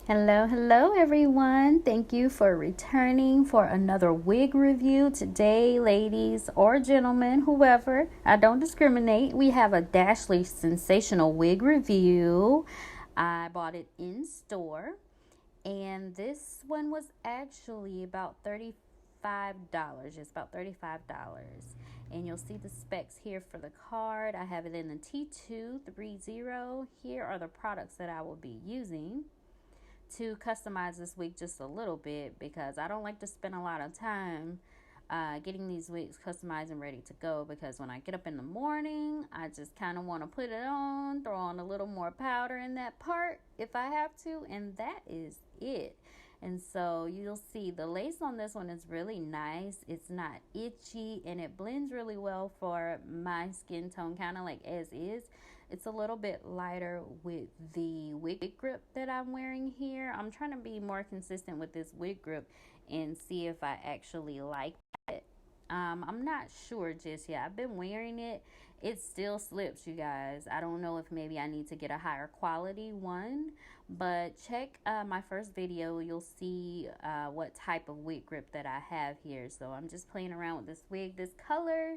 Hello everyone. Thank you for returning for another wig review today, ladies or gentlemen, whoever. I don't discriminate. We have a Dashley Sensational wig review. I bought it in store, and this one was actually about $35. It's about $35. And you'll see the specs here for the card. I have it in the T230. Here are the products that I will be using to customize this wig just a little bit, because I don't like to spend a lot of time getting these wigs customized and ready to go, because when I get up in the morning I just kind of want to put it on, throw on a little more powder in that part if I have to, and that is it. And so you'll see the lace on this one is really nice. It's not itchy, and it blends really well for my skin tone, kind of like as is. It's a little bit lighter with the wig grip that I'm wearing here. I'm trying to be more consistent with this wig grip and see if I actually like it. I'm not sure just yet. I've been wearing it. It still slips, you guys. I don't know if maybe I need to get a higher quality one, but check my first video. You'll see what type of wig grip that I have here. So I'm just playing around with this wig. This color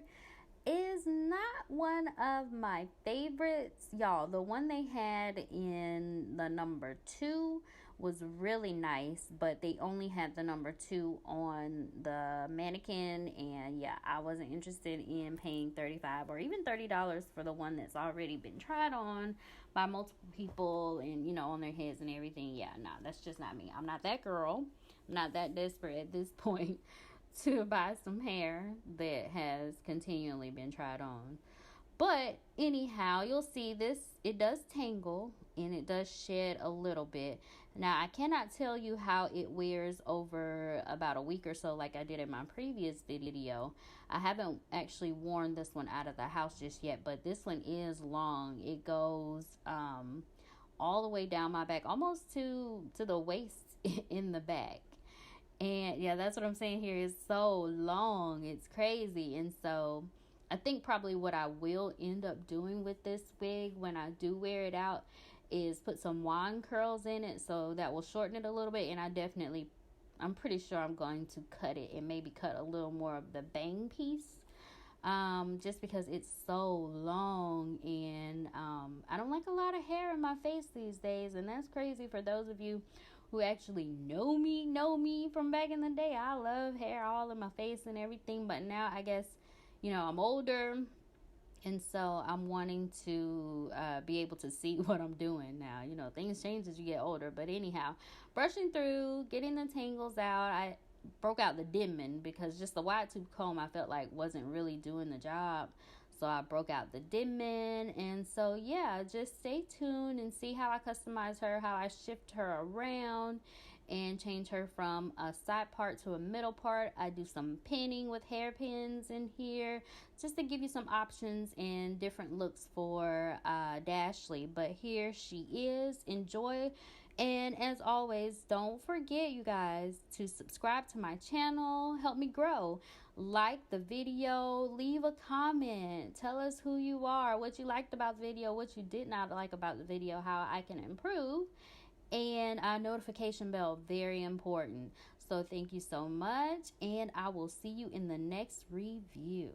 is not one of my favorites, y'all. The one they had in the number 2 was really nice, but they only had the number 2 on the mannequin, and yeah, I wasn't interested in paying 35 or even $30 for the one that's already been tried on by multiple people and on their heads and everything. Yeah, nah, that's just not me. I'm not that girl. I'm not that desperate at this point to buy some hair that has continually been tried on. But anyhow, you'll see this, it does tangle and it does shed a little bit. Now, I cannot tell you how it wears over about a week or so like I did in my previous video. I haven't actually worn this one out of the house just yet, but this one is long. It goes all the way down my back, almost to the waist in the back. And yeah, that's what I'm saying here. Is so long. It's crazy. And so I think probably what I will end up doing with this wig when I do wear it out is put some wand curls in it, so that will shorten it a little bit. And I'm pretty sure I'm going to cut it and maybe cut a little more of the bang piece, just because it's so long. And I don't like a lot of hair in my face these days, and that's crazy. For those of you who actually know me from back in the day, I love hair all in my face and everything. But now I guess I'm older, and so I'm wanting to be able to see what I'm doing now. Things change as you get older. But anyhow, brushing through, getting the tangles out, I broke out the dimming because just the wide tooth comb I felt like wasn't really doing the job. So I broke out the dimming. And so yeah, just stay tuned and see how I customize her, how I shift her around and change her from a side part to a middle part. I do some pinning with hairpins in here just to give you some options and different looks for Dashley. But here she is. Enjoy. And as always, don't forget, you guys, to subscribe to my channel. Help me grow. Like the video, leave a comment, tell us who you are, what you liked about the video, what you did not like about the video, how I can improve. And a notification bell, very important. So thank you so much, and I will see you in the next review.